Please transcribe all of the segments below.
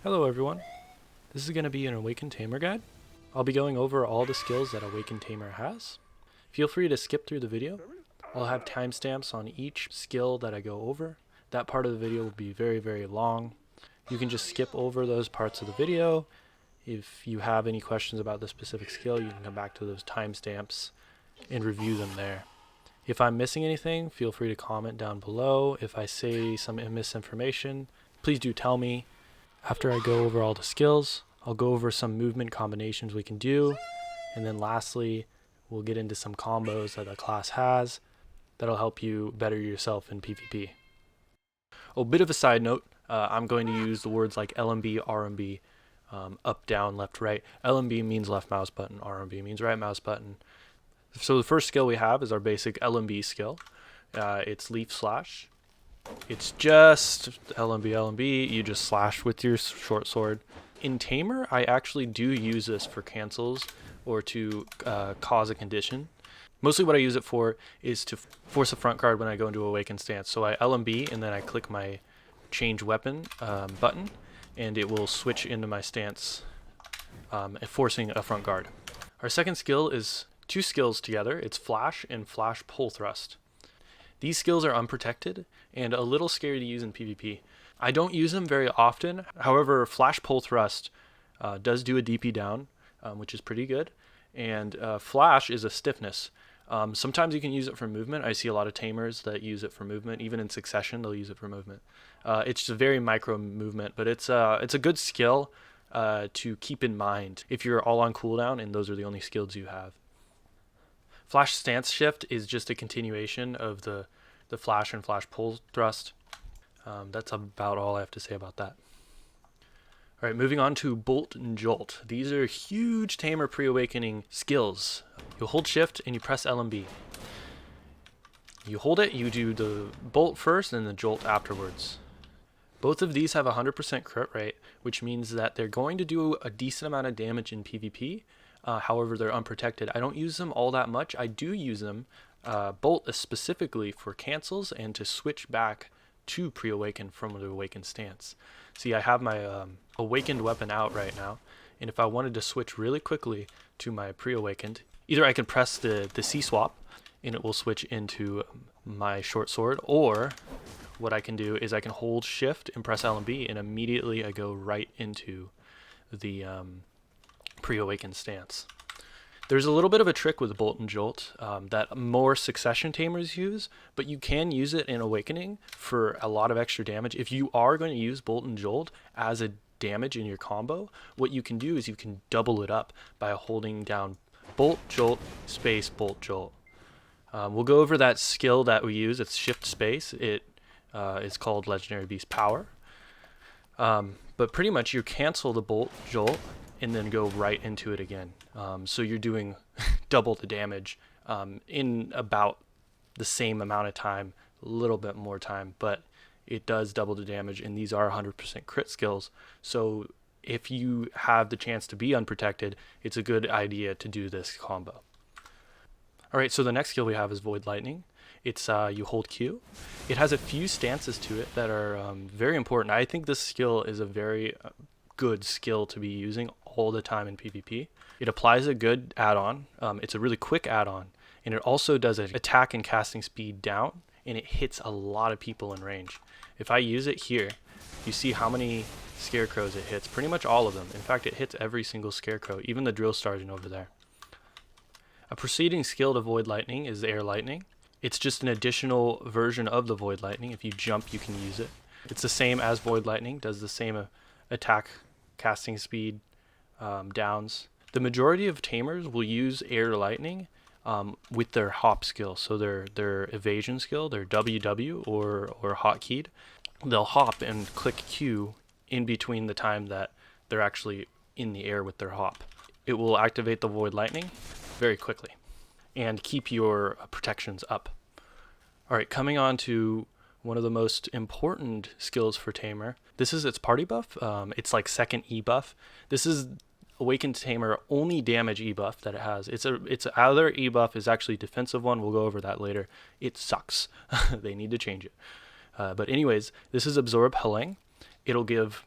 Hello everyone, this is going to be an Awakened Tamer guide. I'll be going over all the skills that Awakened Tamer has. Feel free to skip through the video. I'll have timestamps on each skill that I go over. That part of the video will be very long. You can just skip over those parts of the video. If you have any questions about the specific skill, you can come back to those timestamps and review them there. If I'm missing anything, feel free to comment down below. If I say some misinformation, please do tell me. After I go over all the skills, I'll go over some movement combinations we can do, and then lastly, we'll get into some combos that the class has that'll help you better yourself in PvP. A bit of a side note, I'm going to use the words like LMB, RMB, up, down, left, right. LMB means left mouse button, RMB means right mouse button. So the first skill we have is our basic LMB skill. It's Leaf Slash. It's just LMB, you just slash with your short sword. In Tamer, I actually do use this for cancels or to cause a condition. Mostly what I use it for is to force a front guard when I go into Awakened stance. So I LMB and then I click my change weapon button and it will switch into my stance, forcing a front guard. Our second skill is two skills together. It's Flash and Flash Pull Thrust. These skills are unprotected and a little scary to use in PvP. I don't use them very often. However, Flash Pull Thrust does do a DP down, which is pretty good. And Flash is a stiffness. Sometimes you can use it for movement. I see a lot of Tamers that use it for movement. Even in succession, they'll use it for movement. It's just a very micro movement, but it's a good skill to keep in mind if you're all on cooldown and those are the only skills you have. Flash Stance Shift is just a continuation of the Flash and Flash Pull Thrust. That's about all I have to say about that. Alright, moving on to Bolt and Jolt. These are huge Tamer pre-awakening skills. You hold shift and you press LMB. You hold it, you do the Bolt first and the Jolt afterwards. Both of these have 100% crit rate, which means that they're going to do a decent amount of damage in PvP. However, they're unprotected. I don't use them all that much. I do use them, Bolt specifically for cancels and to switch back to pre-awaken from the awakened stance. See, I have my awakened weapon out right now, and if I wanted to switch really quickly to my pre-awakened, either I can press the C-swap and it will switch into my short sword, or what I can do is I can hold shift and press LMB and immediately I go right into the pre-awakened stance. There's a little bit of a trick with Bolt and Jolt that more succession Tamers use, but you can use it in Awakening for a lot of extra damage. If you are going to use Bolt and Jolt as a damage in your combo, what you can do is you can double it up by holding down Bolt, Jolt, space, Bolt, Jolt. We'll go over that skill that we use. It's Shift Space. It is called Legendary Beast Power. But pretty much you cancel the Bolt, Jolt, and then go right into it again. So you're doing double the damage in about the same amount of time, a little bit more time, but it does double the damage, and these are 100% crit skills. So if you have the chance to be unprotected, it's a good idea to do this combo. Alright, so the next skill we have is Void Lightning. It's you hold Q. It has a few stances to it that are very important. I think this skill is a very good skill to be using all the time in PvP. It applies a good add-on. It's a really quick add-on, and it also does an attack and casting speed down, and it hits a lot of people in range. If I use it here, you see how many scarecrows it hits. Pretty much all of them. In fact, it hits every single scarecrow, even the drill sergeant over there. A preceding skill to Void Lightning is Air Lightning. It's just an additional version of the Void Lightning. If you jump, you can use it. It's the same as Void Lightning, does the same attack, casting speed, downs. The majority of Tamers will use Air Lightning with their hop skill, so their evasion skill, their WW or hotkeyed. They'll hop and click Q in between the time that they're actually in the air with their hop. It will activate the Void Lightning very quickly and keep your protections up. Alright, coming on to one of the most important skills for Tamer. This is its party buff. It's like second E buff. This is Awakened Tamer only damage E buff that it has. Its other E buff is actually defensive one. We'll go over that later. It sucks. They need to change it. But anyways, this is Absorb Heilang. It'll give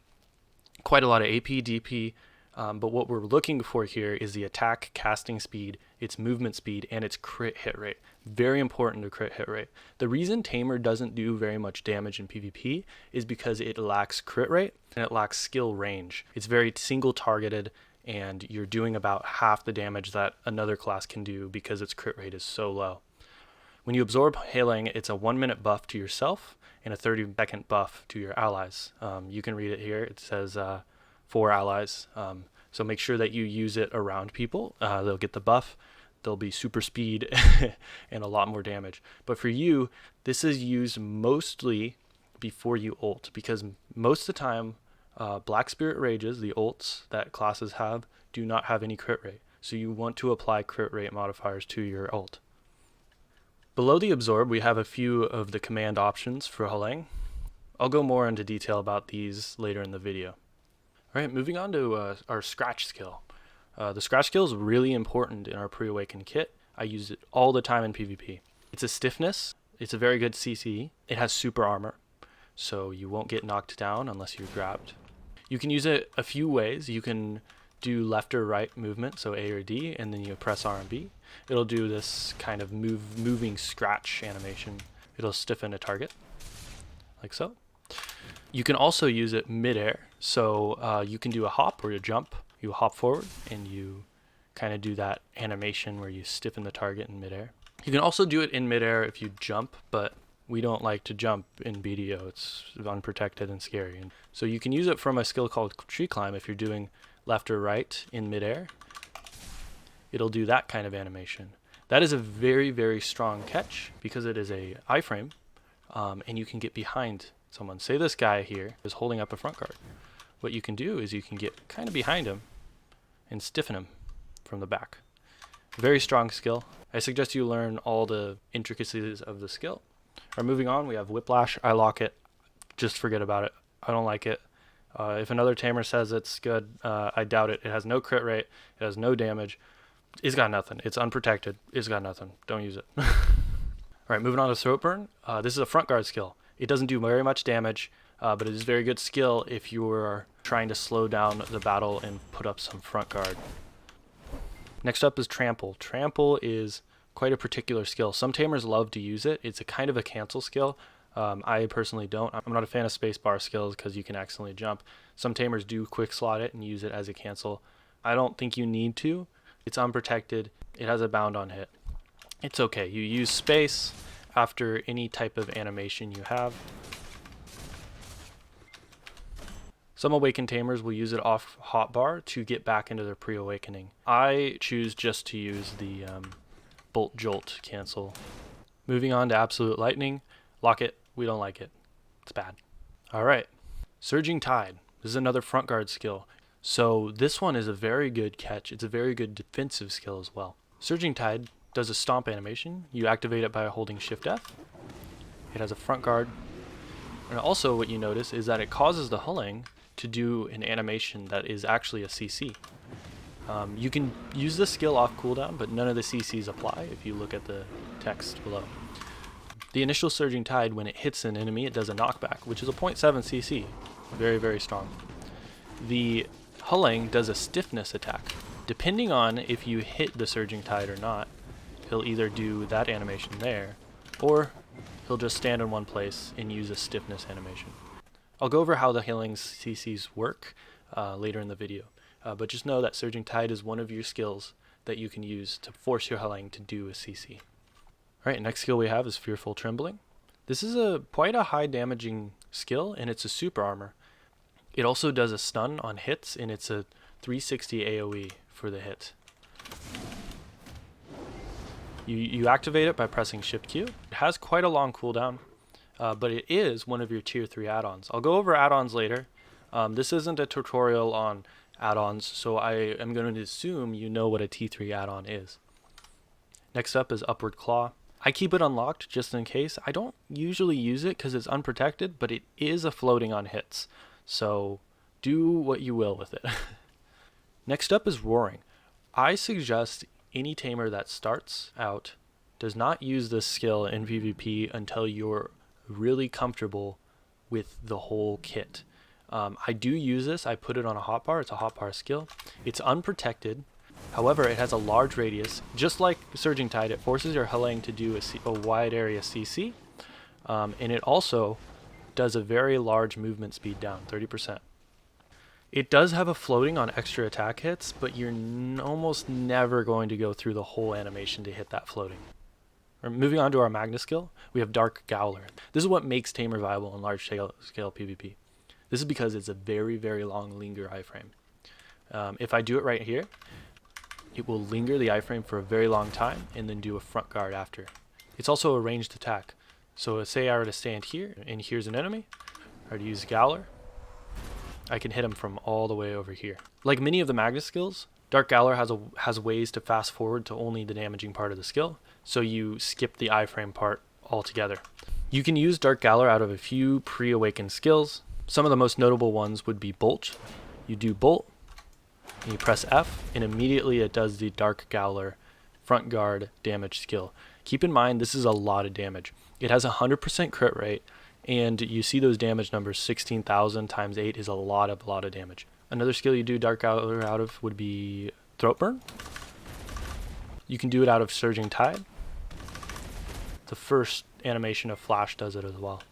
quite a lot of AP, DP, but what we're looking for here is the attack casting speed, its movement speed, and its crit hit rate. Very important to crit hit rate. The reason Tamer doesn't do very much damage in PvP is because it lacks crit rate and it lacks skill range. It's very single targeted, and you're doing about half the damage that another class can do because its crit rate is so low. When you absorb Heilang, it's a 1-minute buff to yourself and a 30-second buff to your allies. You can read it here. It says 4 allies. So make sure that you use it around people. They'll get the buff. There'll be super speed and a lot more damage. But for you, this is used mostly before you ult, because most of the time, Black Spirit Rages, the ults that classes have, do not have any crit rate. So you want to apply crit rate modifiers to your ult. Below the absorb, we have a few of the command options for Heilang. I'll go more into detail about these later in the video. Alright, moving on to our scratch skill. The scratch skill is really important in our pre-awakened kit. I use it all the time in PvP. It's a stiffness, it's a very good CC, it has super armor, so you won't get knocked down unless you're grabbed. You can use it a few ways. You can do left or right movement, so A or D, and then you press R and B. It'll do this kind of moving scratch animation. It'll stiffen a target, like so. You can also use it mid-air, so you can do a hop or a jump. You hop forward and you kind of do that animation where you stiffen the target in midair. You can also do it in midair if you jump, but we don't like to jump in BDO. It's unprotected and scary. And so you can use it from a skill called tree climb if you're doing left or right in midair. It'll do that kind of animation. That is a very, very strong catch because it is a iframe, and you can get behind someone. Say this guy here is holding up a front guard. What you can do is you can get kind of behind him and stiffen him from the back. Very strong skill. I suggest you learn all the intricacies of the skill. Alright, moving on, we have Whiplash. I lock it. Just forget about it. I don't like it. If another Tamer says it's good, I doubt it. It has no crit rate. It has no damage. It's got nothing. It's unprotected. It's got nothing. Don't use it. Alright, moving on to Throat Burn. This is a front guard skill. It doesn't do very much damage, but it is very good skill if you are trying to slow down the battle and put up some front guard. Next up is Trample. Trample is quite a particular skill. Some Tamers love to use it. It's a kind of a cancel skill. I personally don't. I'm not a fan of spacebar skills because you can accidentally jump. Some Tamers do quick slot it and use it as a cancel. I don't think you need to. It's unprotected. It has a bound on hit. It's okay. You use space after any type of animation you have. Some awakened Tamers will use it off hotbar to get back into their pre-awakening. I choose just to use the Bolt Jolt cancel. Moving on to Absolute Lightning. Lock it. We don't like it. It's bad. Alright. Surging Tide. This is another front guard skill. So this one is a very good catch. It's a very good defensive skill as well. Surging Tide does a stomp animation. You activate it by holding Shift F. It has a front guard. And also what you notice is that it causes the Heilang to do an animation that is actually a CC. You can use this skill off cooldown, but none of the CCs apply if you look at the text below. The initial Surging Tide, when it hits an enemy, it does a knockback, which is a 0.7 CC. Very, very strong. The Heilang does a stiffness attack. Depending on if you hit the Surging Tide or not, he'll either do that animation there, or he'll just stand in one place and use a stiffness animation. I'll go over how the Heilang's CCs work later in the video, but just know that Surging Tide is one of your skills that you can use to force your Heilang to do a CC. Alright, next skill we have is Fearful Trembling. This is quite a high damaging skill, and it's a super armor. It also does a stun on hits, and it's a 360 AoE for the hit. You activate it by pressing Shift Q. It has quite a long cooldown, but it is one of your tier 3 add-ons. I'll go over add-ons later. This isn't a tutorial on add-ons, so I am going to assume you know what a T3 add-on is. Next up is Upward Claw. I keep it unlocked just in case. I don't usually use it because it's unprotected, but it is a floating on hits, so do what you will with it. Next up is Roaring. I suggest any Tamer that starts out does not use this skill in PvP until you're really comfortable with the whole kit. I do use this. I put it on a hotbar. It's a hotbar skill. It's unprotected. However, it has a large radius. Just like Surging Tide, it forces your Heilang to do a wide area CC. And it also does a very large movement speed down, 30%. It does have a floating on extra attack hits, but you're almost never going to go through the whole animation to hit that floating. Moving on to our Magna skill, we have Dark Gaoler. This is what makes Tamer viable in large scale PvP. This is because it's a very, very long linger iframe. If I do it right here, it will linger the iframe for a very long time and then do a front guard after. It's also a ranged attack. So say I were to stand here and here's an enemy, I were to use Gaoler, I can hit him from all the way over here. Like many of the Magna skills, Dark Gaoler has ways to fast forward to only the damaging part of the skill, so you skip the iframe part altogether. You can use Dark Gaoler out of a few pre-awakened skills. Some of the most notable ones would be Bolt. You do Bolt, and you press F, and immediately it does the Dark Gaoler front guard damage skill. Keep in mind, this is a lot of damage. It has a 100% crit rate, and you see those damage numbers, 16,000 times 8 is a lot of damage. Another skill you do Dark Gaoler out of would be Throat Burn. You can do it out of Surging Tide. The first animation of Flash does it as well.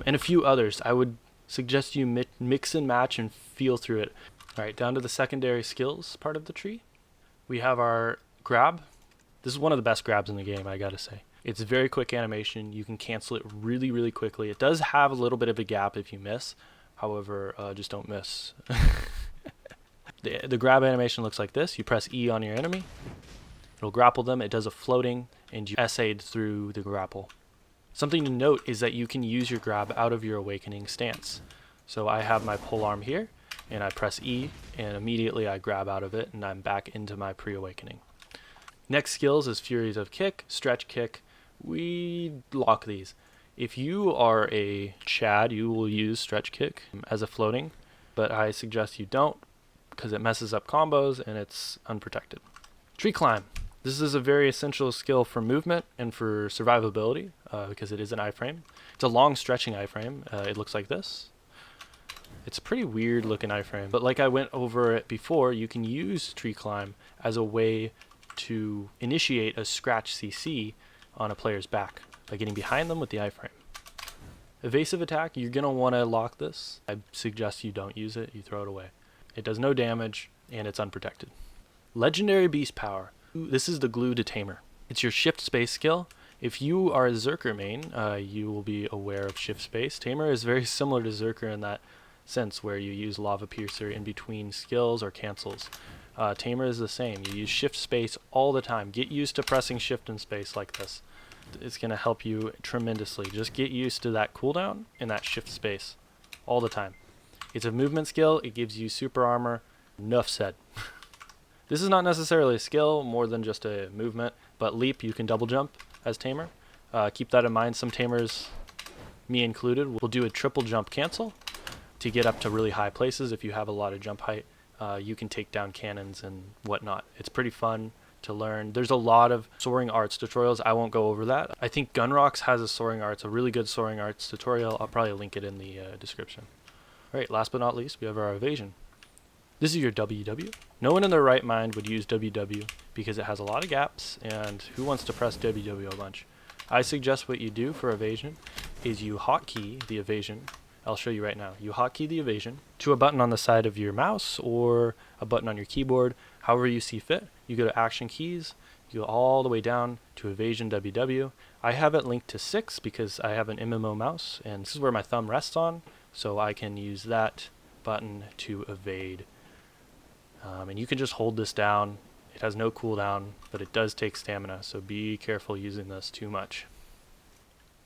And a few others. I would suggest you mix and match and feel through it. Alright, down to the secondary skills part of the tree. We have our grab. This is one of the best grabs in the game, I gotta say. It's a very quick animation. You can cancel it really, really quickly. It does have a little bit of a gap if you miss. However, just don't miss. The grab animation looks like this. You press E on your enemy. It'll grapple them. It does a floating, and you essayed through the grapple. Something to note is that you can use your grab out of your awakening stance. So I have my polearm here, and I press E, and immediately I grab out of it, and I'm back into my pre-awakening. Next skills is Evasive Kick, Stretch Kick. We lock these. If you are a Chad, you will use Stretch Kick as a floating, but I suggest you don't because it messes up combos and it's unprotected. Tree Climb. This is a very essential skill for movement and for survivability because it is an iframe. It's a long stretching iframe. It looks like this. It's a pretty weird looking iframe, but like I went over it before, you can use Tree Climb as a way to initiate a scratch CC on a player's back by getting behind them with the iframe. Evasive Attack, you're going to want to lock this. I suggest you don't use it, you throw it away. It does no damage, and it's unprotected. Legendary Beast Power. This is the glue to Tamer. It's your shift space skill. If you are a Zerker main, you will be aware of shift space. Tamer is very similar to Zerker in that sense, where you use Lava Piercer in between skills or cancels. Tamer is the same. You use shift space all the time. Get used to pressing shift and space like this. It's going to help you tremendously. Just get used to that cooldown and that shift space all the time. It's a movement skill. It gives you super armor. Enough said. This is not necessarily a skill, more than just a movement, but leap, you can double jump as Tamer. Keep that in mind. Some Tamers, me included, will do a triple jump cancel to get up to really high places. If you have a lot of jump height, you can take down cannons and whatnot. It's pretty fun to learn. There's a lot of Soaring Arts tutorials. I won't go over that. I think Gunrocks has a Soaring Arts, a really good Soaring Arts tutorial. I'll probably link it in the description. Alright, last but not least, we have our Evasion. This is your WW. No one in their right mind would use WW because it has a lot of gaps, and who wants to press WW a bunch? I suggest what you do for Evasion is you hotkey the Evasion. I'll show you right now. You hotkey the Evasion to a button on the side of your mouse or a button on your keyboard, however you see fit. You go to Action Keys, you go all the way down to Evasion WW. I have it linked to 6 because I have an MMO mouse, and this is where my thumb rests on, so I can use that button to evade. And you can just hold this down. It has no cooldown, but it does take stamina, so be careful using this too much.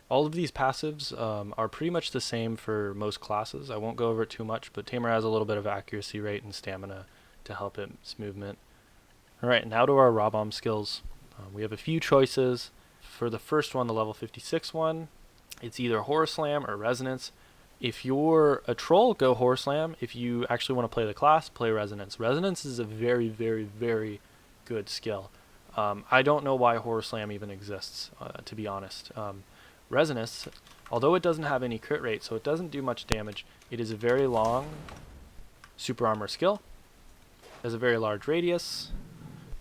All of these passives are pretty much the same for most classes. I won't go over it too much, but Tamer has a little bit of accuracy rate and stamina to help its movement. Alright, now to our raw bomb skills. We have a few choices. For the first one, the level 56 one, it's either Horror Slam or Resonance. If you're a troll, go Horror Slam. If you actually want to play the class, play Resonance. Resonance is a very, very, very good skill. I don't know why Horror Slam even exists, to be honest. Resonance, although it doesn't have any crit rate, so it doesn't do much damage, it is a very long super armor skill, has a very large radius,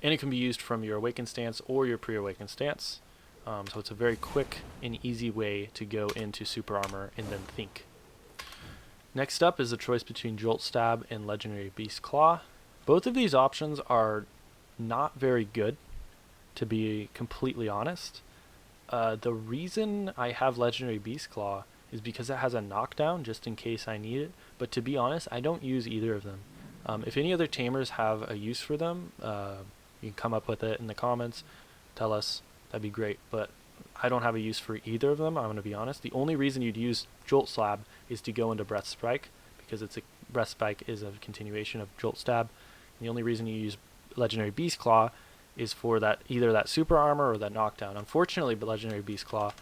and it can be used from your awakened stance or your pre-awakened stance. So it's a very quick and easy way to go into super armor and then think. Next up is a choice between Jolt Stab and Legendary Beast Claw. Both of these options are not very good, to be completely honest. The reason I have Legendary Beast Claw is because it has a knockdown just in case I need it, but to be honest, I don't use either of them. If any other tamers have a use for them, you can come up with it in the comments, tell us, that'd be great, but I don't have a use for either of them, I'm going to be honest. The only reason you'd use Jolt Stab is to go into Breath Strike, because Breath Strike is a continuation of Jolt Stab. And the only reason you use Legendary Beast Claw is for either that super armor or that knockdown. Unfortunately, but Legendary Beast Claw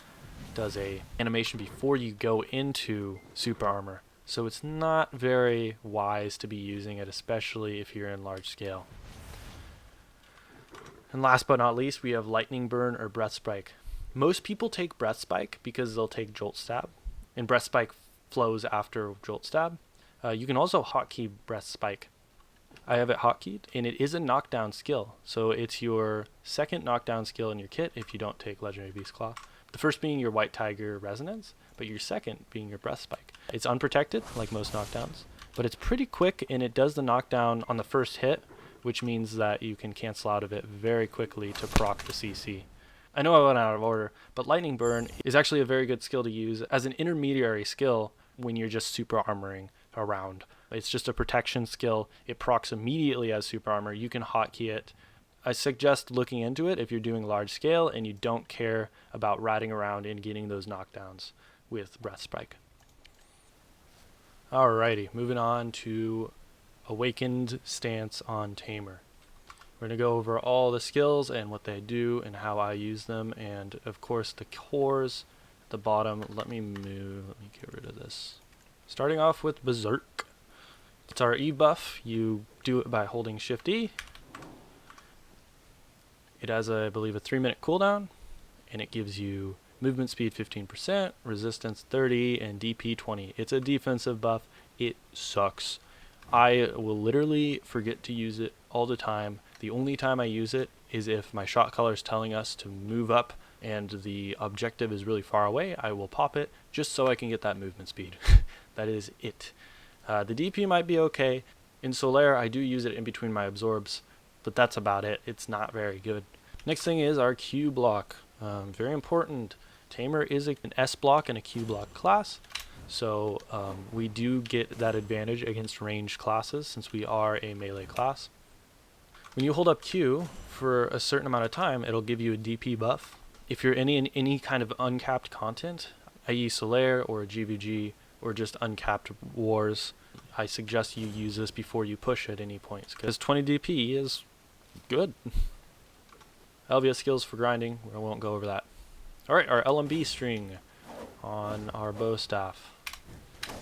does a animation before you go into super armor, so it's not very wise to be using it, especially if you're in large scale. And last but not least, we have Lightning Burn or Breath Spike. Most people take Breath Spike because they'll take Jolt Stab, and Breath Spike flows after Jolt Stab. You can also hotkey Breath Spike. I have it hotkeyed, and it is a knockdown skill, so it's your second knockdown skill in your kit if you don't take Legendary Beast Claw. The first being your White Tiger Resonance, but your second being your Breath Spike. It's unprotected, like most knockdowns, but it's pretty quick, and it does the knockdown on the first hit, which means that you can cancel out of it very quickly to proc the CC. I know I went out of order, but Lightning Burn is actually a very good skill to use as an intermediary skill when you're just super armoring around. It's just a protection skill. It procs immediately as super armor. You can hotkey it. I suggest looking into it if you're doing large scale and you don't care about riding around and getting those knockdowns with Breath Spike. Alrighty, moving on to Awakened Stance on Tamer. We're going to go over all the skills and what they do and how I use them, and of course the cores at the bottom. Let me get rid of this. Starting off with Berserk. It's our E buff. You do it by holding Shift E. It has, I believe, a 3-minute cooldown, and it gives you movement speed 15%, resistance 30, and DP 20. It's a defensive buff. It sucks. I will literally forget to use it all the time. The only time I use it is if my shot caller is telling us to move up and the objective is really far away. I will pop it just so I can get that movement speed. That is it. The DP might be okay. In Solaire, I do use it in between my absorbs, but that's about it. It's not very good. Next thing is our Q block. Very important. Tamer is an S block and a Q block class, so we do get that advantage against ranged classes since we are a melee class. When you hold up Q for a certain amount of time, it'll give you a DP buff. If you're in any kind of uncapped content, i.e. Solaire or GVG or just uncapped wars, I suggest you use this before you push at any points, because 20 DP is good. LVS skills for grinding, I won't go over that. Alright, our LMB string on our bow staff.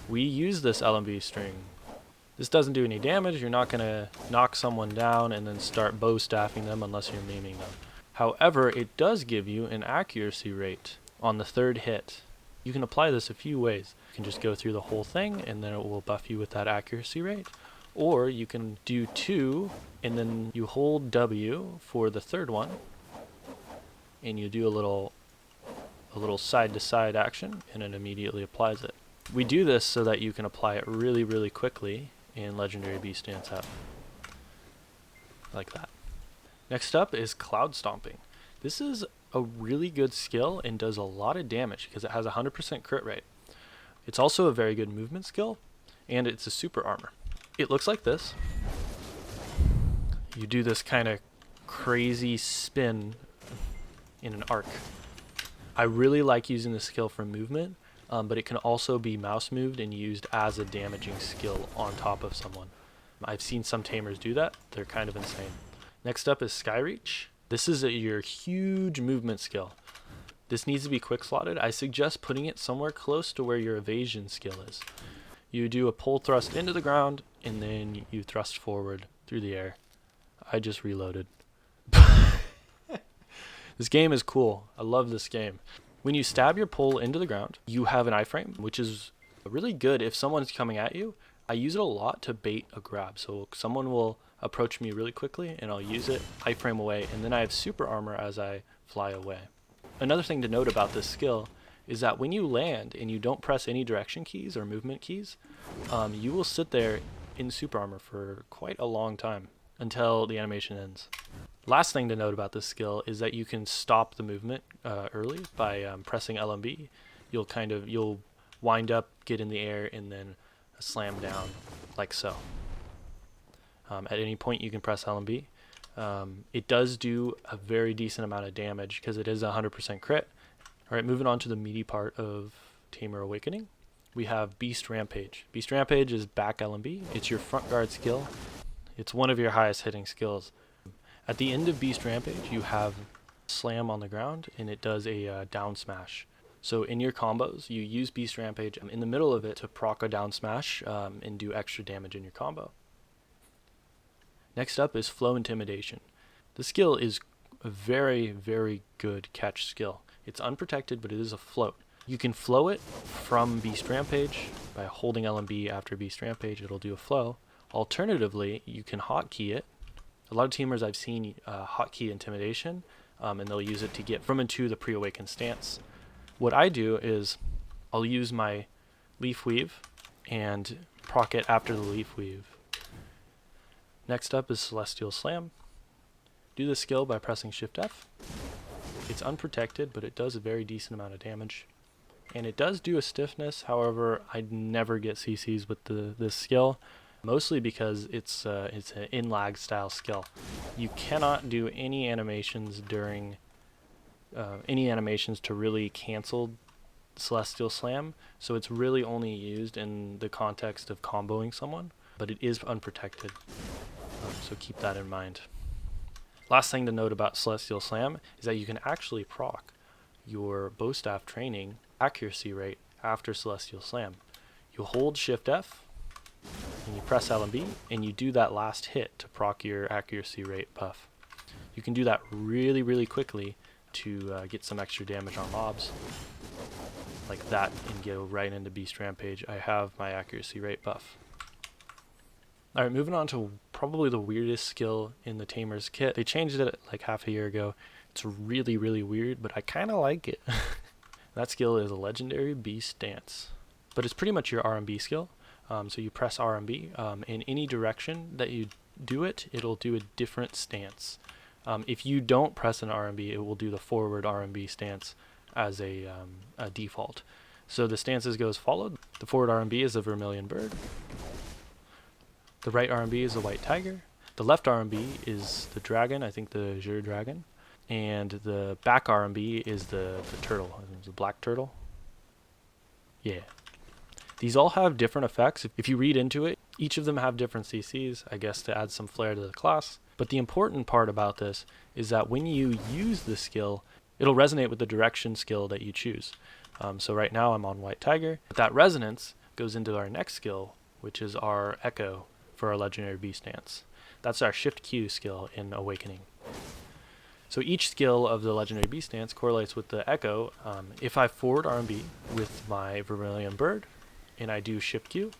We use this LMB string. This doesn't do any damage. You're not going to knock someone down and then start bow staffing them unless you're maiming them. However, it does give you an accuracy rate on the third hit. You can apply this a few ways. You can just go through the whole thing and then it will buff you with that accuracy rate. Or you can do 2 and then you hold W for the third one and you do a little side to side action and it immediately applies it. We do this so that you can apply it really, really quickly in Legendary Beast Stance up. Like that. Next up is Cloud Stomping. This is a really good skill and does a lot of damage because it has a 100% crit rate. It's also a very good movement skill and it's a super armor. It looks like this. You do this kind of crazy spin in an arc. I really like using this skill for movement, but it can also be mouse moved and used as a damaging skill on top of someone. I've seen some tamers do that. They're kind of insane. Next up is Skyreach. This is your huge movement skill. This needs to be quick slotted. I suggest putting it somewhere close to where your evasion skill is. You do a pull thrust into the ground and then you thrust forward through the air. I just reloaded. This game is cool. I love this game. When you stab your pole into the ground, you have an iframe, which is really good if someone's coming at you. I use it a lot to bait a grab. So someone will approach me really quickly and I'll use it, iframe away, and then I have super armor as I fly away. Another thing to note about this skill is that when you land and you don't press any direction keys or movement keys, you will sit there in super armor for quite a long time until the animation ends. Last thing to note about this skill is that you can stop the movement early by pressing LMB. You'll wind up, get in the air, and then slam down like so. At any point you can press LMB. It does do a very decent amount of damage because it is 100% crit. Alright, moving on to the meaty part of Tamer Awakening. We have Beast Rampage. Beast Rampage is back LMB. It's your front guard skill. It's one of your highest hitting skills. At the end of Beast Rampage, you have Slam on the ground, and it does a down smash. So in your combos, you use Beast Rampage in the middle of it to proc a down smash and do extra damage in your combo. Next up is Flow Intimidation. The skill is a very, very good catch skill. It's unprotected, but it is a float. You can flow it from Beast Rampage by holding LMB after Beast Rampage. It'll do a flow. Alternatively, you can hotkey it. A lot of teamers I've seen hotkey Intimidation, and they'll use it to get from and to the pre-awakened stance. What I do is I'll use my Leafweave and proc it after the Leafweave. Next up is Celestial Slam. Do the skill by pressing Shift F. It's unprotected, but it does a very decent amount of damage. And it does do a stiffness, however, I'd never get CCs with this skill, mostly because it's an in-lag style skill. You cannot do any animations during to really cancel Celestial Slam, so it's really only used in the context of comboing someone, but it is unprotected, so keep that in mind. Last thing to note about Celestial Slam is that you can actually proc your bow staff training accuracy rate after Celestial Slam. You hold Shift F and you press LMB and you do that last hit to proc your accuracy rate buff. You can do that really, really quickly to get some extra damage on mobs like that and go right into Beast Rampage. I have my accuracy rate buff. Alright, moving on to probably the weirdest skill in the Tamer's kit. They changed it like half a year ago. It's really, really weird, but I kind of like it. That skill is a Legendary Beast Dance. But it's pretty much your RMB skill. So you press RMB. In any direction that you do it, it'll do a different stance. If you don't press an RMB, it will do the forward RMB stance as a default. So the stances go as followed. The forward RMB is a Vermilion Bird. The right RMB is a White Tiger. The left RMB is the Dragon, I think the Azure Dragon. And the back RMB is the turtle. I think it's a black turtle. Yeah. These all have different effects. If you read into it, each of them have different CCs, I guess, to add some flair to the class. But the important part about this is that when you use the skill, it'll resonate with the direction skill that you choose. So right now I'm on White Tiger. But that resonance goes into our next skill, which is our Echo for our Legendary Beast Dance. That's our Shift Q skill in Awakening. So each skill of the Legendary Beast Dance correlates with the Echo. If I forward RMB with my Vermilion Bird and I do Shift Q,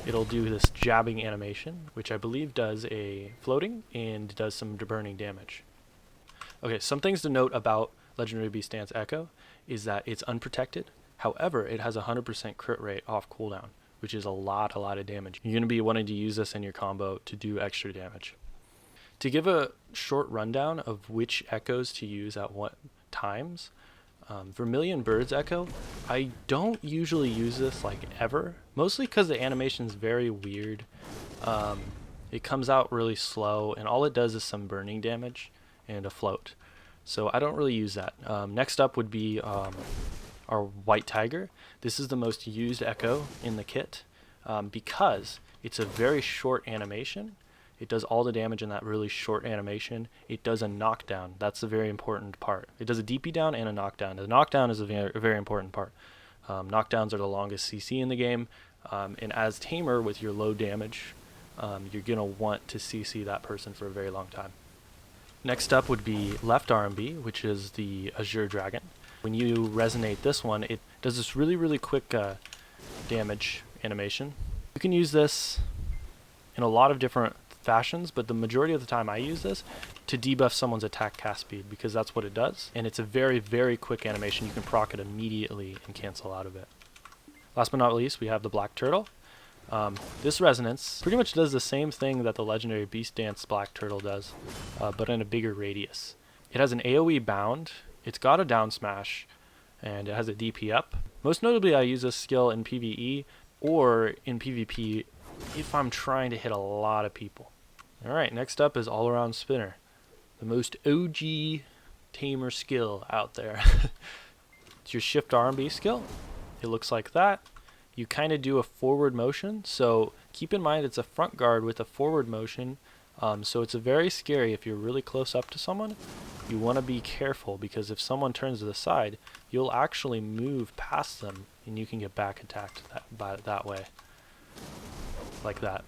it'll do this jabbing animation, which I believe does a floating and does some burning damage. Okay, some things to note about Legendary Beast Dance Echo is that it's unprotected. However, it has a 100% crit rate off cooldown, which is a lot of damage. You're going to be wanting to use this in your combo to do extra damage. To give a short rundown of which echoes to use at what times, Vermilion Bird's Echo, I don't usually use this like ever, mostly because the animation's very weird. It comes out really slow, and all it does is some burning damage and a float. So I don't really use that. Next up would be our White Tiger. This is the most used Echo in the kit because it's a very short animation. It does all the damage in that really short animation. It does a knockdown. That's a very important part. It does a DP down and a knockdown. The knockdown is a very important part. Knockdowns are the longest CC in the game, and as Tamer with your low damage, you're going to want to CC that person for a very long time. Next up would be left RMB, which is the Azure Dragon. When you resonate this one, it does this really quick damage animation. You can use this in a lot of different fashions, but the majority of the time I use this to debuff someone's attack cast speed, because that's what it does, and it's a very quick animation. You can proc it immediately and cancel out of it. Last but not least, we have the Black Turtle. This resonance pretty much does the same thing that the legendary Beast Dance Black Turtle does, but in a bigger radius. It has an AoE bound, it's got a down smash, and it has a DP up. Most notably, I use this skill in PvE or in PvP if I'm trying to hit a lot of people. Alright, next up is All-Around Spinner, the most OG Tamer skill out there. It's your shift R&B skill. It looks like that. You kind of do a forward motion, so keep in mind it's a front guard with a forward motion, so it's very scary if you're really close up to someone. You want to be careful, because if someone turns to the side, you'll actually move past them and you can get back attacked that way, like that.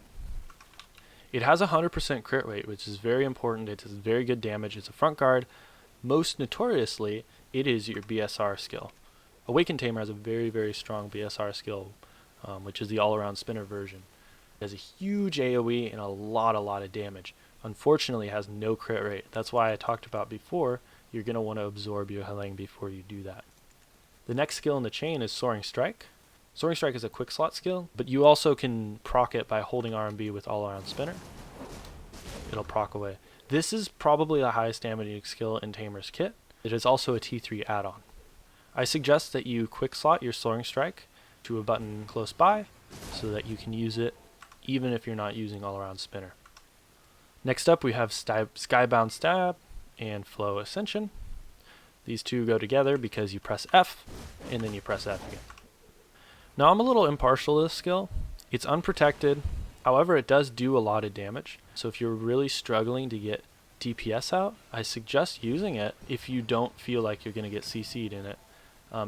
It has 100% crit rate, which is very important. It does very good damage. It's a front guard. Most notoriously, it is your BSR skill. Awakened Tamer has a very strong BSR skill, which is the all-around spinner version. It has a huge AoE and a lot of damage. Unfortunately, it has no crit rate. That's why I talked about before, you're going to want to absorb your Heilang before you do that. The next skill in the chain is Soaring Strike. Soaring Strike is a quick slot skill, but you also can proc it by holding R&B with all-around spinner. It'll proc away. This is probably the highest damaging skill in Tamer's kit. It is also a T3 add-on. I suggest that you quick slot your Soaring Strike to a button close by so that you can use it even if you're not using all-around spinner. Next up we have Skybound Stab and Flow Ascension. These two go together because you press F and then you press F again. Now I'm a little impartial to this skill. It's unprotected, however it does do a lot of damage. So if you're really struggling to get DPS out, I suggest using it if you don't feel like you're going to get CC'd in it.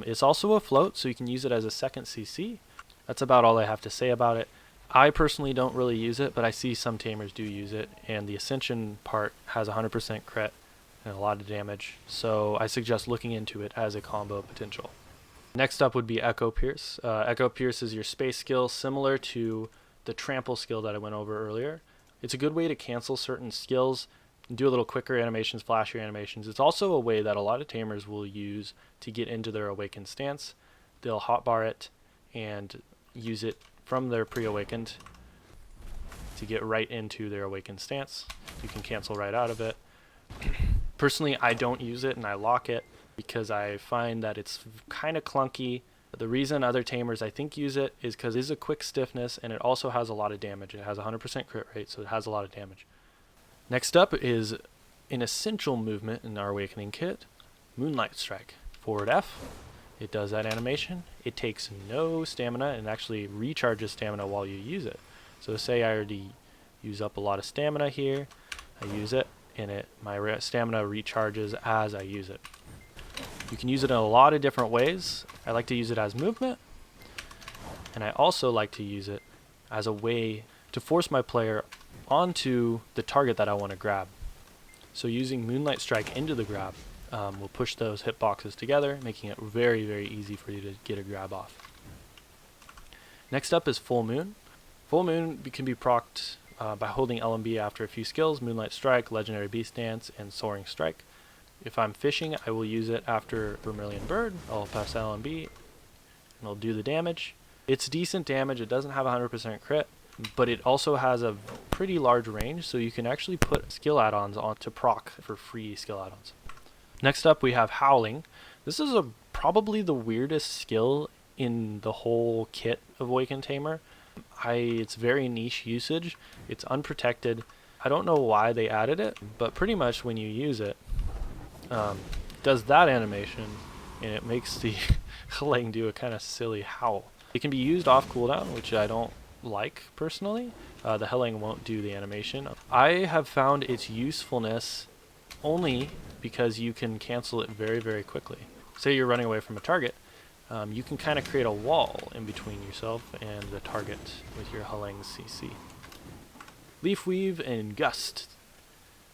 It's also a float, so you can use it as a second CC. That's about all I have to say about it. I personally don't really use it, but I see some Tamers do use it, and the Ascension part has 100% crit and a lot of damage, so I suggest looking into it as a combo potential. Next up would be Echo Pierce. Echo Pierce is your space skill, similar to the Trample skill that I went over earlier. It's a good way to cancel certain skills and do a little quicker animations, flashier animations. It's also a way that a lot of Tamers will use to get into their awakened stance. They'll hotbar it and use it from their pre-awakened to get right into their awakened stance. You can cancel right out of it. Personally, I don't use it and I lock it because I find that it's kind of clunky. The reason other Tamers I think use it is because it is a quick stiffness and it also has a lot of damage. It has 100% crit rate, so it has a lot of damage. Next up is an essential movement in our Awakening kit, Moonlight Strike. Forward F, it does that animation. It takes no stamina and actually recharges stamina while you use it. So say I already use up a lot of stamina here, I use it, and my stamina recharges as I use it. You can use it in a lot of different ways. I like to use it as movement, and I also like to use it as a way to force my player onto the target that I want to grab. So using Moonlight Strike into the grab will push those hitboxes together, making it very easy for you to get a grab off. Next up is Full Moon. Full Moon can be procced by holding LMB after a few skills, Moonlight Strike, Legendary Beast Dance, and Soaring Strike. If I'm fishing, I will use it after Vermilion Bird. I'll press LMB, and it'll do the damage. It's decent damage. It doesn't have 100% crit, but it also has a pretty large range, so you can actually put skill add-ons on to proc for free skill add-ons. Next up, we have Howling. This is probably the weirdest skill in the whole kit of Awakened Tamer. It's very niche usage. It's unprotected. I don't know why they added it, but pretty much when you use it, does that animation, and it makes the Heilang do a kind of silly howl. It can be used off cooldown, which I don't like personally. The Heilang won't do the animation. I have found its usefulness only because you can cancel it very quickly. Say you're running away from a target, you can kind of create a wall in between yourself and the target with your Heilang CC. Leafweave and Gust.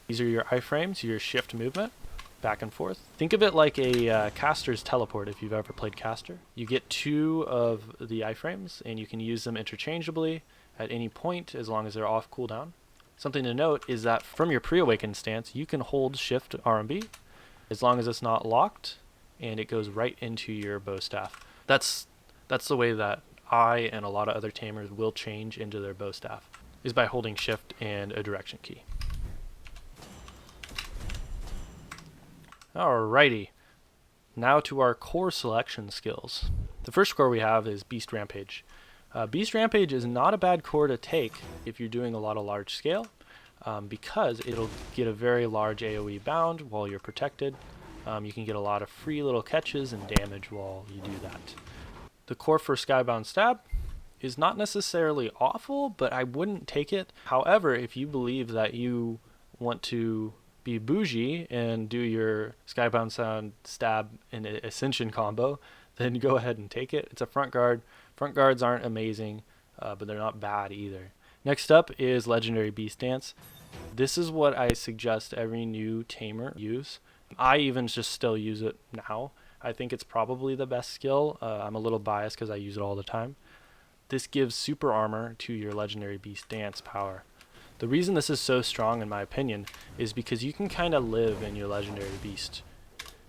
These are your iframes, your shift movement. back and forth. Think of it like a caster's teleport if you've ever played caster. You get 2 of the iframes and you can use them interchangeably at any point as long as they're off cooldown. Something to note is that from your pre-awakened stance, you can hold shift RMB as long as it's not locked and it goes right into your bow staff. That's the way that I and a lot of other tamers will change into their bow staff, is by holding shift and a direction key. Alrighty, now to our core selection skills. The first core we have is Beast Rampage. Beast Rampage is not a bad core to take if you're doing a lot of large scale, because it'll get a very large AoE bound while you're protected. You can get a lot of free little catches and damage while you do that. The core for Skybound Stab is not necessarily awful, but I wouldn't take it. However, if you believe that you want to be bougie and do your Skybound Stab and Ascension combo, then go ahead and take it. It's a front guard. Front guards aren't amazing, but they're not bad either. Next up is Legendary Beast Dance. This is what I suggest every new tamer use. I even just still use it now. I think it's probably the best skill. I'm a little biased because I use it all the time. This gives super armor to your Legendary Beast Dance power. The reason this is so strong, in my opinion, is because you can kind of live in your Legendary Beast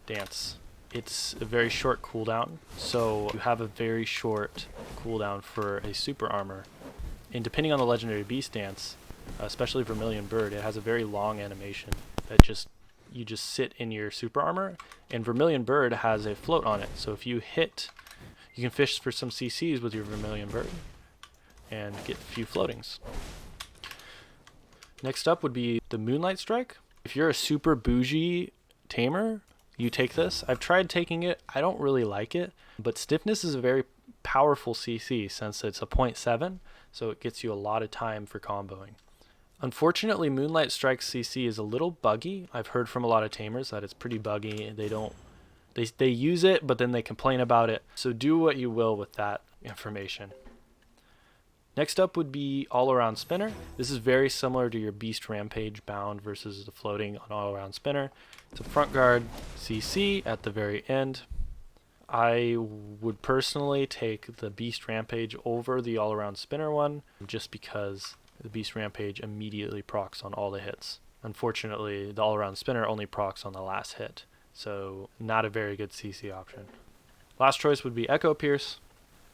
Dance. It's a very short cooldown, so you have a very short cooldown for a super armor. And depending on the Legendary Beast Dance, especially Vermilion Bird, it has a very long animation that you just sit in your super armor, and Vermilion Bird has a float on it. So if you hit, you can fish for some CCs with your Vermilion Bird and get a few floatings. Next up would be the Moonlight Strike. If you're a super bougie tamer, you take this. I've tried taking it. I don't really like it, but Stiffness is a very powerful CC since it's a 0.7, so it gets you a lot of time for comboing. Unfortunately, Moonlight Strike's CC is a little buggy. I've heard from a lot of tamers that it's pretty buggy. They use it, but then they complain about it. So do what you will with that information. Next up would be Allround Spinner. This is very similar to your Beast Rampage bound versus the floating on Allround Spinner. It's a front guard CC at the very end. I would personally take the Beast Rampage over the Allround Spinner one, just because the Beast Rampage immediately procs on all the hits. Unfortunately, the Allround Spinner only procs on the last hit, so not a very good CC option. Last choice would be Echo Pierce.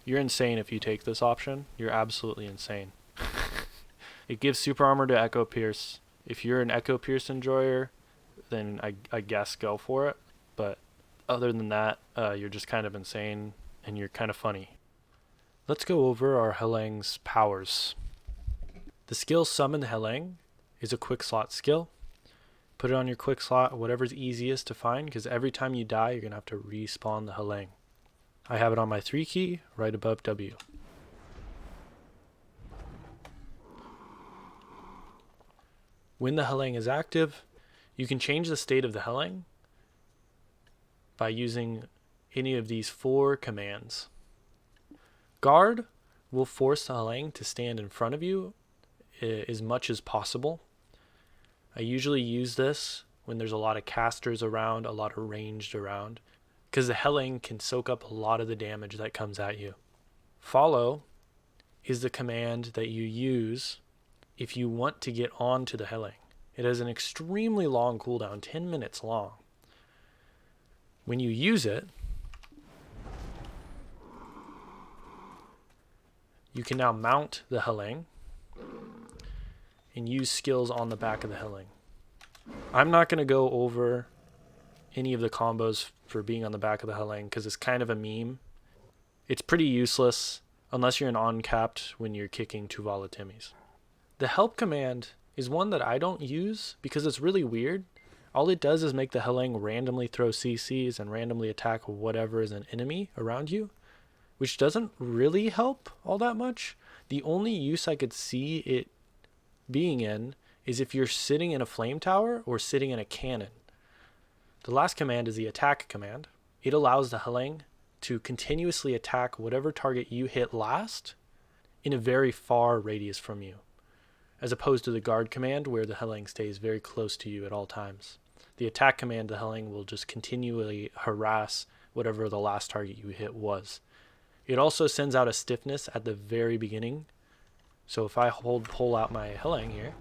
You're insane if you take this option. You're absolutely insane. It gives super armor to Echo Pierce. If you're an Echo Pierce enjoyer, then I guess go for it. But other than that, you're just kind of insane and you're kind of funny. Let's go over our Heilang's powers. The skill Summon Heilang is a quick slot skill. Put it on your quick slot, whatever's easiest to find, because every time you die, you're going to have to respawn the Heilang. I have it on my 3 key, right above W. When the Heilang is active, you can change the state of the Heilang by using any of these 4 commands. Guard will force the Heilang to stand in front of you as much as possible. I usually use this when there's a lot of casters around, a lot of ranged around, because the Heilang can soak up a lot of the damage that comes at you. Follow is the command that you use if you want to get onto the Heilang. It has an extremely long cooldown, 10 minutes long. When you use it, you can now mount the Heilang and use skills on the back of the Heilang. I'm not going to go over any of the combos for being on the back of the Heilang because it's kind of a meme. It's pretty useless unless you're an uncapped when you're kicking 2 Volatimis. The help command is one that I don't use because it's really weird. All it does is make the Heilang randomly throw CCs and randomly attack whatever is an enemy around you, which doesn't really help all that much. The only use I could see it being in is if you're sitting in a flame tower or sitting in a cannon. The last command is the attack command. It allows the Heilang to continuously attack whatever target you hit last in a very far radius from you, as opposed to the guard command where the Heilang stays very close to you at all times. the attack command, the Heilang will just continually harass whatever the last target you hit was. It also sends out a stiffness at the very beginning. So if I pull out my Heilang here,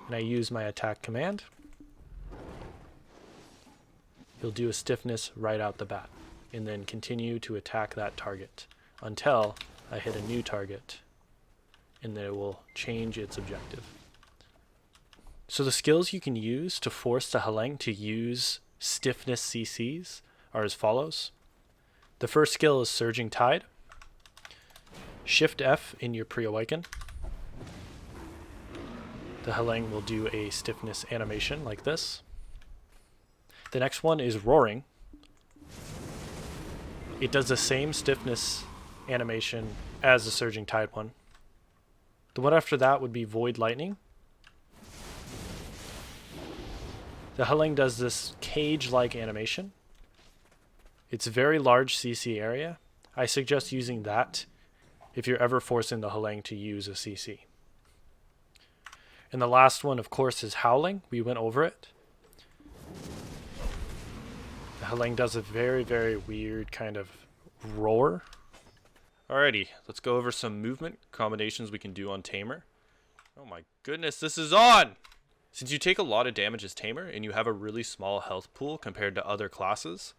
and I use my attack command, he'll do a stiffness right out the bat, and then continue to attack that target until I hit a new target, and then it will change its objective. So the skills you can use to force the Heilang to use stiffness CCs are as follows. The first skill is Surging Tide. Shift F in your pre-awaken. The Heilang will do a stiffness animation like this. The next one is Roaring. It does the same stiffness animation as the Surging Tide one. The one after that would be Void Lightning. The Heilang does this cage-like animation. It's a very large CC area. I suggest using that if you're ever forcing the Heilang to use a CC. And the last one, of course, is Howling. We went over it. The Heilang does a very, very weird kind of roar. Alrighty, let's go over some movement combinations we can do on Tamer. Oh my goodness, this is on! Since you take a lot of damage as Tamer and you have a really small health pool compared to other classes,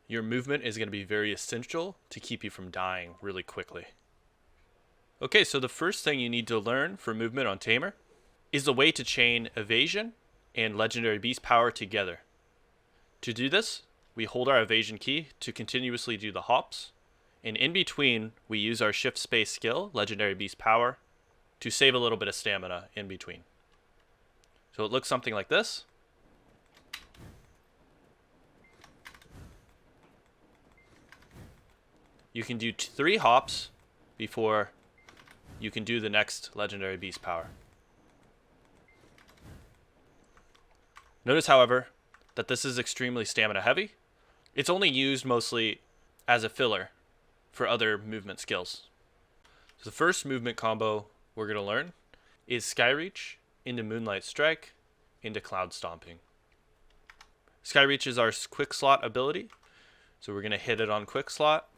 your movement is going to be very essential to keep you from dying really quickly. Okay, so the first thing you need to learn for movement on Tamer is the way to chain Evasion and Legendary Beast Power together. To do this, we hold our Evasion key to continuously do the hops, and in between, we use our Shift Space skill, Legendary Beast Power, to save a little bit of stamina in between. So it looks something like this. You can do 3 hops before you can do the next Legendary Beast Power. Notice, however, that this is extremely stamina heavy. It's only used mostly as a filler for other movement skills. So the first movement combo we're going to learn is Skyreach into Moonlight Strike into Cloud Stomping. Skyreach is our quick slot ability, so we're going to hit it on quick slot.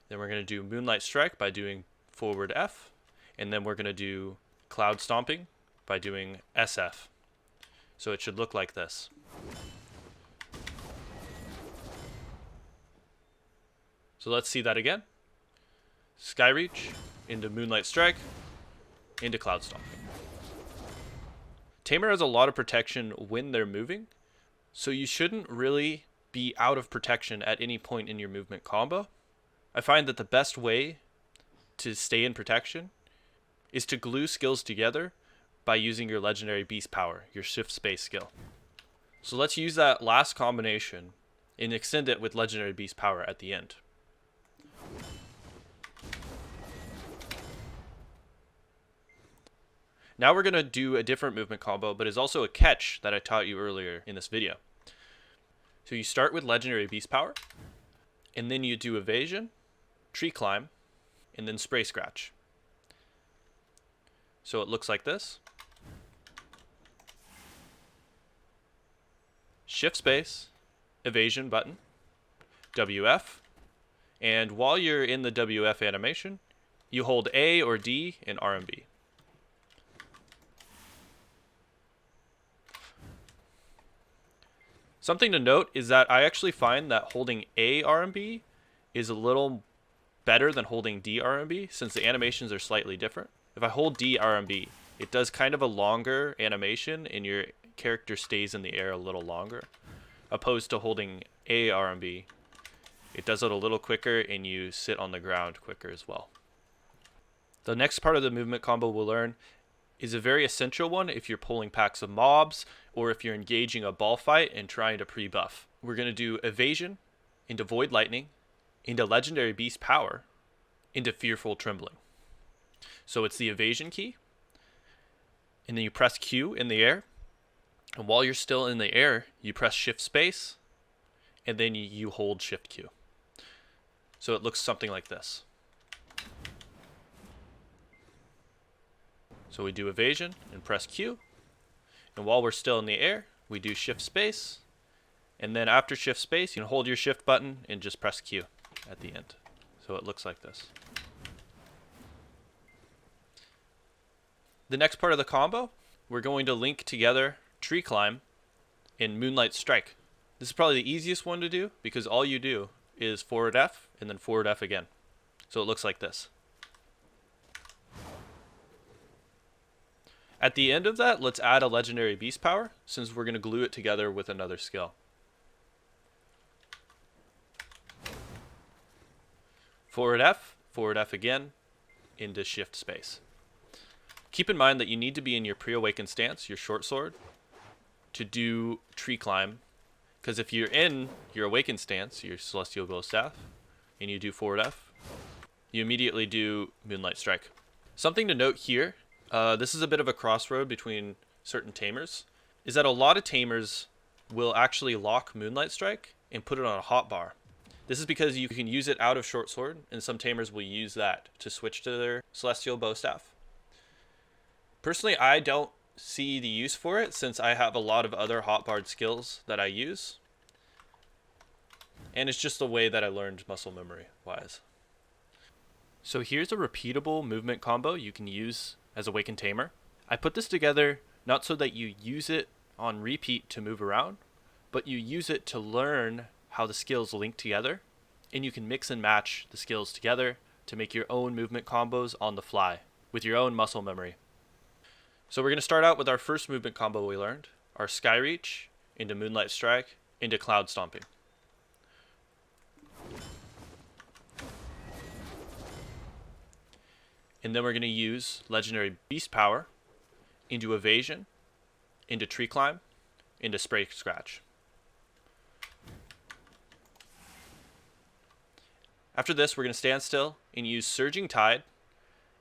Then we're going to do Moonlight Strike by doing forward F, and then we're going to do Cloud Stomping by doing SF. So it should look like this. So let's see that again. Skyreach into Moonlight Strike into Cloud Stomping. Tamer has a lot of protection when they're moving, so you shouldn't really be out of protection at any point in your movement combo. I find that the best way to stay in protection is to glue skills together by using your Legendary Beast Power, your Shift Space skill. So let's use that last combination and extend it with Legendary Beast Power at the end. Now we're going to do a different movement combo, but it's also a catch that I taught you earlier in this video. So you start with Legendary Beast Power, and then you do Evasion, Tree Climb, and then Spray Scratch. So it looks like this. Shift Space, Evasion button, WF, and while you're in the WF animation, you hold A or D in RMB. Something to note is that I actually find that holding A RMB is a little better than holding D RMB since the animations are slightly different. If I hold D RMB, it does kind of a longer animation and your character stays in the air a little longer. Opposed to holding A RMB, it does it a little quicker and you sit on the ground quicker as well. The next part of the movement combo we'll learn is a very essential one if you're pulling packs of mobs or if you're engaging a ball fight and trying to pre-buff. We're going to do Evasion into Void Lightning, into Legendary Beast Power, into Fearful Trembling. So it's the Evasion key, and then you press Q in the air, and while you're still in the air, you press Shift Space, and then you hold Shift Q. So it looks something like this. So we do Evasion and press Q, and while we're still in the air, we do shift space, and then after shift space, you can hold your shift button and just press Q at the end. So it looks like this. The next part of the combo, we're going to link together Tree Climb in Moonlight Strike. This is probably the easiest one to do because all you do is forward F and then forward F again. So it looks like this. At the end of that, let's add a legendary beast power since we're going to glue it together with another skill. Forward F again, into shift space. Keep in mind that you need to be in your pre-awakened stance, your short sword, to do Tree Climb. Because if you're in your awakened stance, your Celestial Bowstaff, and you do forward F, you immediately do Moonlight Strike. Something to note here, this is a bit of a crossroad between certain tamers, is that a lot of tamers will actually lock Moonlight Strike and put it on a hotbar. This is because you can use it out of short sword, and some tamers will use that to switch to their Celestial Bowstaff. Personally, I don't see the use for it since I have a lot of other hotbarred skills that I use. And it's just the way that I learned muscle memory wise. So here's a repeatable movement combo you can use as Awakened Tamer. I put this together not so that you use it on repeat to move around, but you use it to learn how the skills link together, and you can mix and match the skills together to make your own movement combos on the fly with your own muscle memory. So we're going to start out with our first movement combo we learned, our Skyreach into Moonlight Strike into Cloud Stomping. And then we're going to use Legendary Beast Power into Evasion, into Tree Climb, into Spray Scratch. After this, we're going to stand still and use Surging Tide.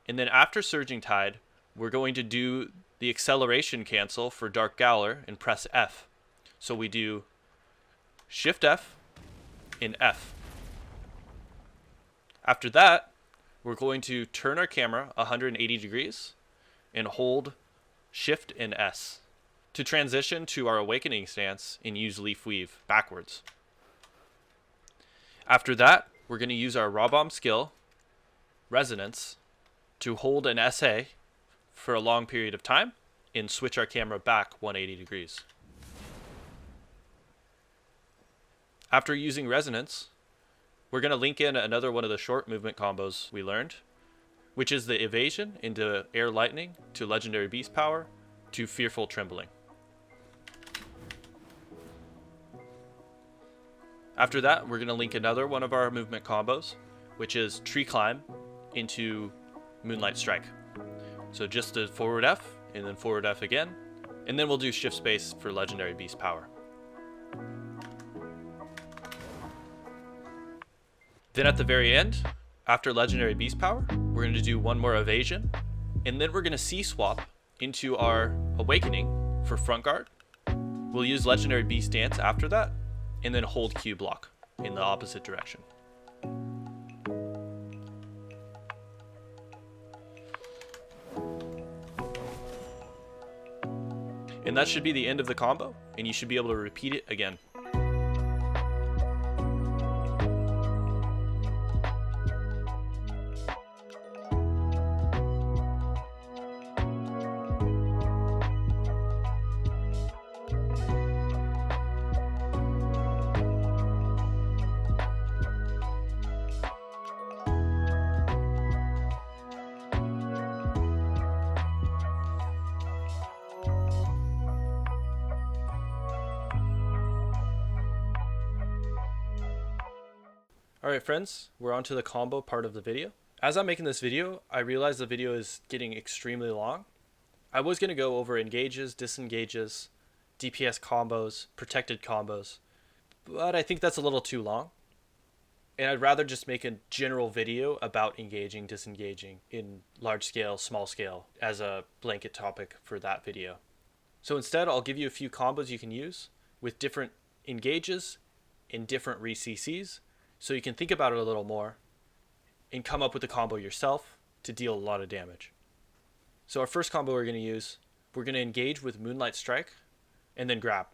And then after Surging Tide, we're going to do the acceleration cancel for Dark Gaoler and press F. So we do Shift F in F. After that, we're going to turn our camera 180 degrees and hold Shift and S to transition to our awakening stance and use Leafweave backwards. After that, we're going to use our Raw Bomb skill, Resonance, to hold an SA for a long period of time and switch our camera back 180 degrees. After using Resonance, we're going to link in another one of the short movement combos we learned, which is the Evasion into Air Lightning to Legendary Beast Power to Fearful Trembling. After that, we're going to link another one of our movement combos, which is Tree Climb into Moonlight Strike. So just a forward F and then forward F again, and then we'll do shift space for Legendary Beast Power. Then at the very end, after Legendary Beast Power, we're going to do one more Evasion, and then we're going to C-swap into our Awakening for Front Guard. We'll use Legendary Beast Dance after that, and then hold Q block in the opposite direction. And that should be the end of the combo, and you should be able to repeat it again. Alright friends, we're on to the combo part of the video. As I'm making this video, I realize the video is getting extremely long. I was going to go over engages, disengages, DPS combos, protected combos, but I think that's a little too long. And I'd rather just make a general video about engaging, disengaging in large scale, small scale as a blanket topic for that video. So instead, I'll give you a few combos you can use with different engages in different re-CCs, so you can think about it a little more and come up with a combo yourself to deal a lot of damage. So our first combo we're going to use, we're going to engage with Moonlight Strike and then grab.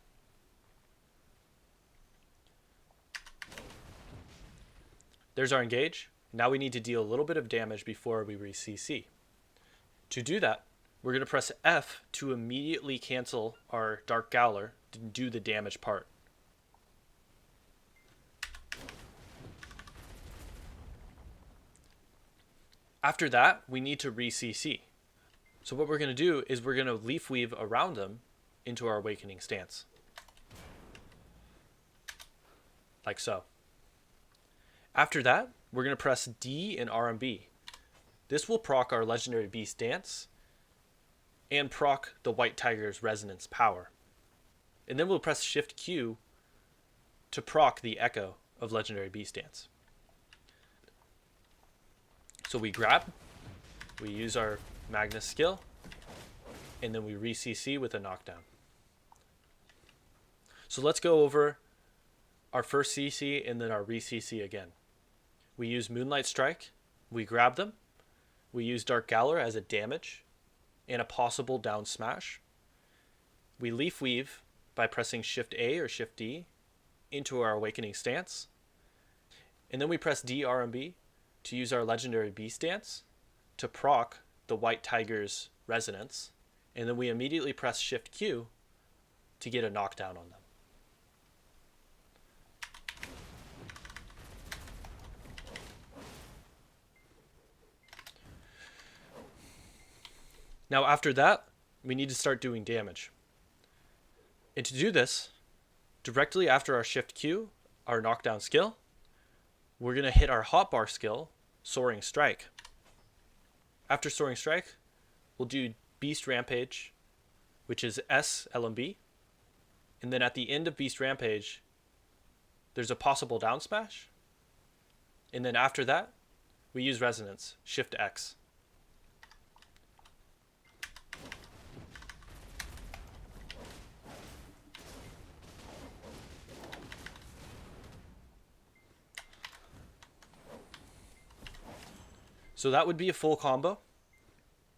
There's our engage. Now we need to deal a little bit of damage before we re-CC. To do that, we're going to press F to immediately cancel our Dark Gaoler to do the damage part. After that, we need to re-CC. So what we're going to do is we're going to Leafweave around them into our Awakening stance. Like so. After that, we're going to press D and RMB. This will proc our Legendary Beast Dance and proc the White Tiger's Resonance power. And then we'll press Shift Q to proc the Echo of Legendary Beast Dance. So we grab, we use our Magnus skill, and then we re-CC with a knockdown. So let's go over our first CC and then our re-CC again. We use Moonlight Strike, we grab them, we use Dark Gaoler as a damage and a possible down smash. We Leafweave by pressing Shift A or Shift D into our Awakening stance. And then we press D, R, and B to use our Legendary Beast Dance to proc the White Tiger's Resonance. And then we immediately press Shift Q to get a knockdown on them. Now after that, we need to start doing damage. And to do this, directly after our Shift Q, our knockdown skill, we're going to hit our hotbar skill, Soaring Strike. After Soaring Strike, we'll do Beast Rampage, which is S, LMB. And then at the end of Beast Rampage, there's a possible down smash. And then after that, we use Resonance, Shift X. So that would be a full combo.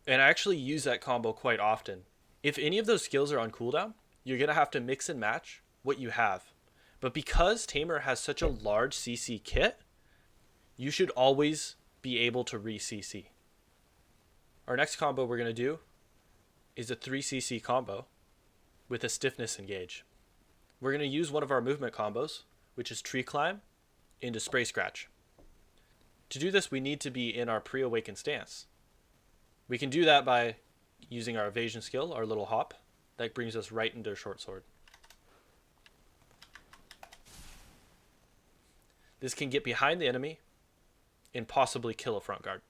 And I actually use that combo quite often. If any of those skills are on cooldown, you're going to have to mix and match what you have. But because Tamer has such a large CC kit, you should always be able to re-CC. Our next combo we're going to do is a 3CC combo with a stiffness engage. We're going to use one of our movement combos, which is Tree Climb, into Spray Scratch. To do this, we need to be in our pre-awakened stance. We can do that by using our evasion skill, our little hop. That brings us right into short sword. This can get behind the enemy and possibly kill a front guard.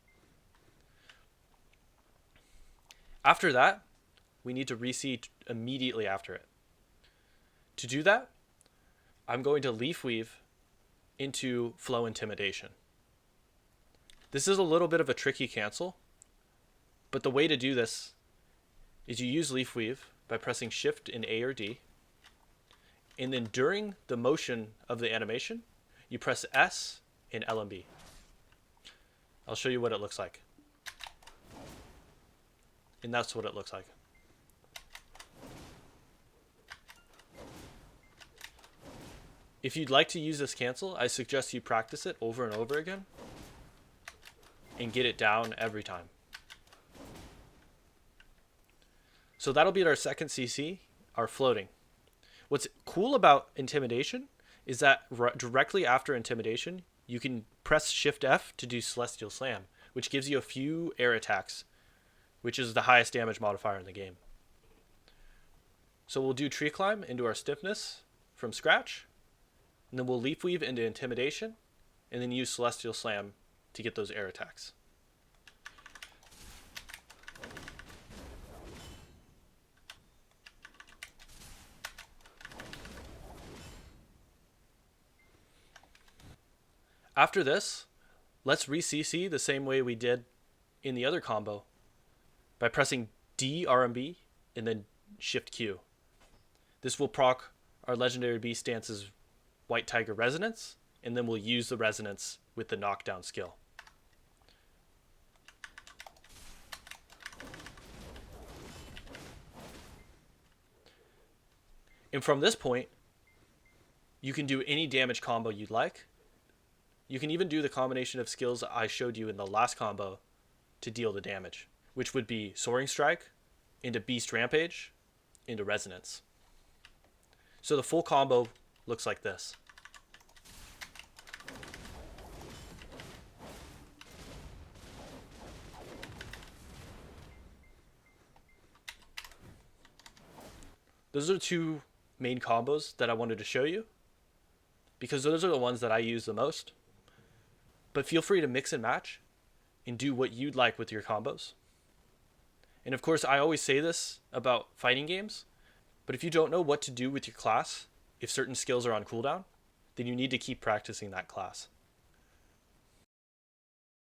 After that, we need to re-C immediately after it. To do that, I'm going to Leafweave into Flow Intimidation. This is a little bit of a tricky cancel, but the way to do this is you use Leafweave by pressing Shift in A or D, and then during the motion of the animation, you press S in LMB. I'll show you what it looks like. And that's what it looks like. If you'd like to use this cancel, I suggest you practice it over and over again and get it down every time. So that'll be our second CC, our floating. What's cool about Intimidation is that directly after Intimidation, you can press Shift F to do Celestial Slam, which gives you a few air attacks, which is the highest damage modifier in the game. So we'll do Tree Climb into our stiffness from scratch, and then we'll Leafweave into Intimidation, and then use Celestial Slam to get those air attacks. After this, let's re-CC the same way we did in the other combo by pressing D, RMB, and then Shift Q. This will proc our Legendary Beast Dance's White Tiger Resonance, and then we'll use the Resonance with the knockdown skill. And from this point, you can do any damage combo you'd like. You can even do the combination of skills I showed you in the last combo to deal the damage, which would be Soaring Strike into Beast Rampage into Resonance. So the full combo looks like this. Those are the two main combos that I wanted to show you, because those are the ones that I use the most. But feel free to mix and match and do what you'd like with your combos. And of course, I always say this about fighting games, but if you don't know what to do with your class, if certain skills are on cooldown, then you need to keep practicing that class.